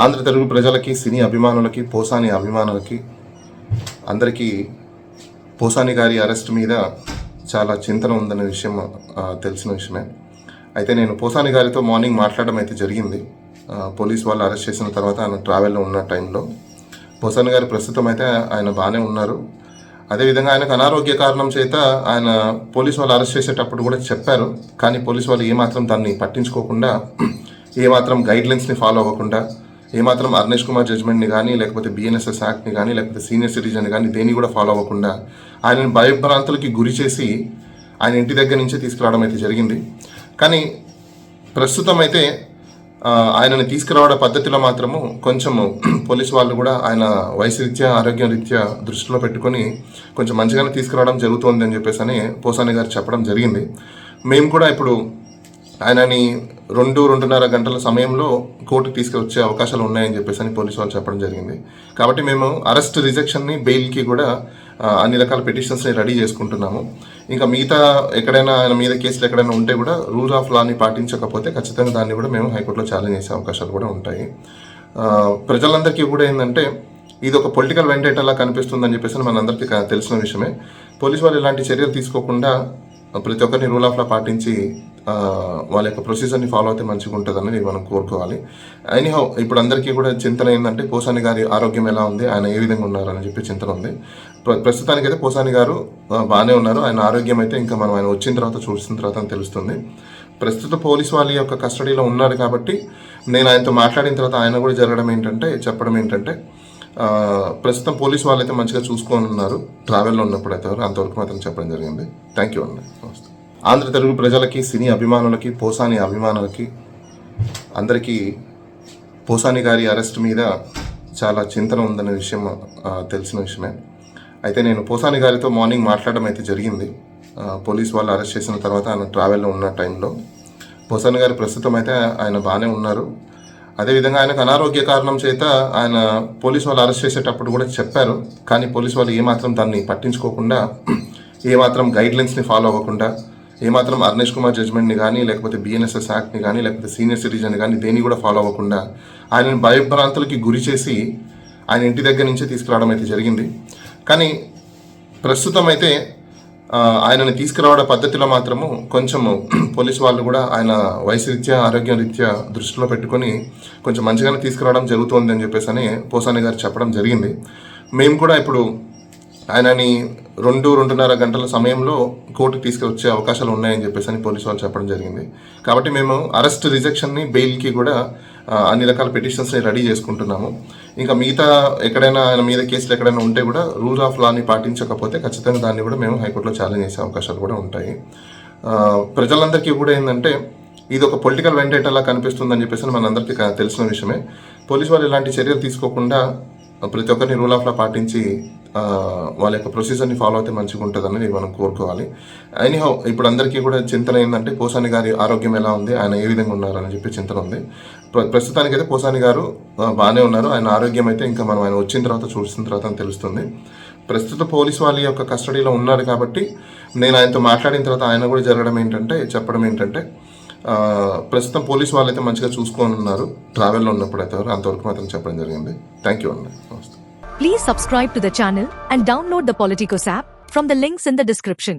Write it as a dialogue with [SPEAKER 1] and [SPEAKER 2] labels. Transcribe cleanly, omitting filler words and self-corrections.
[SPEAKER 1] ఆంధ్ర తెలుగు ప్రజలకి, సినీ అభిమానులకి, పోసాని అభిమానులకి అందరికీ పోసాని గారి అరెస్ట్ మీద చాలా చింతన ఉందనే విషయం తెలిసిన విషయమే. అయితే నేను పోసాని గారితో మార్నింగ్ మాట్లాడడం అయితే జరిగింది. పోలీస్ వాళ్ళు అరెస్ట్ చేసిన తర్వాత ఆయన ట్రావెల్లో ఉన్న టైంలో పోసాని గారి ప్రస్తుతం అయితే ఆయన బాగానే ఉన్నారు. అదేవిధంగా ఆయనకు అనారోగ్య కారణం చేత ఆయన పోలీస్ వాళ్ళు అరెస్ట్ చేసేటప్పుడు కూడా చెప్పారు. కానీ పోలీస్ వాళ్ళు ఏమాత్రం దాన్ని పట్టించుకోకుండా, ఏమాత్రం గైడ్లైన్స్ని ఫాలో అవ్వకుండా, ఏమాత్రం అర్నేష్ కుమార్ జడ్జ్మెంట్ని కానీ, లేకపోతే బిఎన్ఎస్ఎస్ యాక్ట్ని కానీ, లేకపోతే సీనియర్ సిటిజన్ కానీ దేన్ని కూడా ఫాలో అవ్వకుండా ఆయనను భయభ్రాంతులకి గురి చేసి ఆయన ఇంటి దగ్గర నుంచే తీసుకురావడం అయితే జరిగింది. కానీ ప్రస్తుతం అయితే ఆయనని తీసుకురావడం పద్ధతిలో మాత్రము కొంచెము పోలీసు వాళ్ళు కూడా ఆయన వయసు రీత్యా, ఆరోగ్యం రీత్యా దృష్టిలో పెట్టుకొని కొంచెం మంచిగానే తీసుకురావడం జరుగుతుంది అని చెప్పేసి అని పోసాని గారు చెప్పడం జరిగింది. మేము కూడా ఇప్పుడు ఆయనని 2-2.5 గంటల సమయంలో కోర్టుకు తీసుకువచ్చే అవకాశాలు ఉన్నాయని చెప్పేసి అని పోలీసు వాళ్ళు చెప్పడం జరిగింది. కాబట్టి మేము అరెస్ట్ రిజెక్షన్ని, బెయిల్కి కూడా అన్ని రకాల పిటిషన్స్ని రెడీ చేసుకుంటున్నాము. ఇంకా మిగతా ఎక్కడైనా ఆయన మీద కేసులు ఎక్కడైనా ఉంటే కూడా రూల్ ఆఫ్ లాని పాటించకపోతే ఖచ్చితంగా దాన్ని కూడా మేము హైకోర్టులో ఛాలెంజ్ చేసే అవకాశాలు కూడా ఉంటాయి. ప్రజలందరికీ కూడా ఏంటంటే ఇది ఒక పొలిటికల్ వెండేటలా కనిపిస్తుందని చెప్పేసి మనందరికీ తెలిసిన విషయమే. పోలీసు వాళ్ళు ఇలాంటి చర్యలు తీసుకోకుండా ప్రతి ఒక్కరిని రూల్ ఆఫ్ లా పాటించి వాళ్ళ యొక్క ప్రొసీజర్ని ఫాలో అయితే మంచిగా ఉంటుందని మనం కోరుకోవాలి. ఎనీహౌ ఇప్పుడు అందరికీ కూడా చింతన ఏంటంటే పోసాని గారి ఆరోగ్యం ఎలా ఉంది, ఆయన ఏ విధంగా ఉన్నారని చెప్పి చింతన ఉంది. ప్రస్తుతానికైతే పోసాని గారు బాగానే ఉన్నారు. ఆయన ఆరోగ్యం అయితే ఇంకా మనం ఆయన వచ్చిన తర్వాత చూసిన తర్వాత తెలుస్తుంది. ప్రస్తుత పోలీస్ వాళ్ళ యొక్క కస్టడీలో ఉన్నారు కాబట్టి నేను ఆయనతో మాట్లాడిన తర్వాత ఆయన కూడా చెప్పడం ఏంటంటే ప్రస్తుతం పోలీసు వాళ్ళు అయితే మంచిగా చూసుకొని ఉన్నారు. ట్రావెల్లో ఉన్నప్పుడు అయితే అంతవరకు మాత్రం చెప్పడం జరిగింది. థ్యాంక్ యూ అండి. ఆంధ్ర తెలుగు ప్రజలకి, సినీ అభిమానులకి, పోసాని అభిమానులకి అందరికీ పోసాని గారి అరెస్ట్ మీద చాలా చింతన ఉందనే విషయం తెలిసిన విషయమే. అయితే నేను పోసాని గారితో మార్నింగ్ మాట్లాడడం అయితే జరిగింది. పోలీస్ వాళ్ళు అరెస్ట్ చేసిన తర్వాత ఆయన ట్రావెల్లో ఉన్న టైంలో పోసాని గారి ప్రస్తుతం అయితే ఆయన బాగానే ఉన్నారు. అదేవిధంగా ఆయనకు అనారోగ్య కారణం చేత ఆయన పోలీస్ వాళ్ళు అరెస్ట్ చేసేటప్పుడు కూడా చెప్పారు. కానీ పోలీస్ వాళ్ళు ఏమాత్రం దాన్ని పట్టించుకోకుండా, ఏమాత్రం గైడ్లైన్స్ని ఫాలో అవ్వకుండా, ఏమాత్రం అర్నేష్ కుమార్ జడ్జ్మెంట్ని కానీ, లేకపోతే బిఎన్ఎస్ఎస్ యాక్ట్ని కానీ, లేకపోతే సీనియర్ సిటిజన్ కానీ దేన్ని కూడా ఫాలో అవ్వకుండా ఆయనను భయభ్రాంతులకి గురి చేసి ఆయన ఇంటి దగ్గర నుంచే తీసుకురావడం అయితే జరిగింది. కానీ ప్రస్తుతం అయితే ఆయనని తీసుకురావడం పద్ధతిలో మాత్రము కొంచెము పోలీసు వాళ్ళు కూడా ఆయన వయసు రీత్యా, ఆరోగ్యం రీత్యా దృష్టిలో పెట్టుకొని కొంచెం మంచిగానే తీసుకురావడం జరుగుతుంది అని చెప్పేసి అని పోసాని గారు చెప్పడం జరిగింది. మేము కూడా ఇప్పుడు ఆయనని 2-2.5 గంటల సమయంలో కోర్టుకు తీసుకువచ్చే అవకాశాలు ఉన్నాయని చెప్పేసి అని పోలీసు వాళ్ళు చెప్పడం జరిగింది. కాబట్టి మేము అరెస్ట్ రిజెక్షన్ని, బెయిల్కి కూడా అన్ని రకాల పిటిషన్స్ని రెడీ చేసుకుంటున్నాము. ఇంకా మిగతా ఎక్కడైనా ఆయన మీద కేసులు ఎక్కడైనా ఉంటే కూడా రూల్ ఆఫ్ లాని పాటించకపోతే ఖచ్చితంగా దాన్ని కూడా మేము హైకోర్టులో ఛాలెంజ్ చేసే అవకాశాలు కూడా ఉంటాయి. ప్రజలందరికీ కూడా ఏంటంటే ఇది ఒక పొలిటికల్ వెండేటలా కనిపిస్తుందని చెప్పేసి మనందరికీ తెలిసిన విషయమే. పోలీసు వాళ్ళు ఇలాంటి చర్యలు తీసుకోకుండా ప్రతి ఒక్కరిని రూల్ ఆఫ్ లా పాటించి వాళ్ళ యొక్క ప్రొసీజర్ని ఫాలో అయితే మంచిగా ఉంటుందని మనం కోరుకోవాలి. ఎనీహౌ ఇప్పుడు అందరికీ కూడా చింతన ఏంటంటే పోసాని గారి ఆరోగ్యం ఎలా ఉంది, ఆయన ఏ విధంగా ఉన్నారని చెప్పి చింతన ఉంది. ప్రస్తుతానికైతే పోసాని గారు బాగానే ఉన్నారు. ఆయన ఆరోగ్యం అయితే ఇంకా మనం ఆయన వచ్చిన తర్వాత చూసిన తర్వాత తెలుస్తుంది. ప్రస్తుత పోలీసు వాళ్ళ యొక్క కస్టడీలో ఉన్నారు కాబట్టి నేను ఆయనతో మాట్లాడిన తర్వాత ఆయన కూడా చెప్పడం ఏంటంటే ప్రస్తుతం పోలీసు వాళ్ళు అయితే మంచిగా చూసుకొని ఉన్నారు. ట్రావెల్లో ఉన్నప్పుడు అయితే అంతవరకు మాత్రం చెప్పడం జరిగింది. థ్యాంక్ యూ అండి.
[SPEAKER 2] Please subscribe to the channel and download the Politicos app from the links in the description.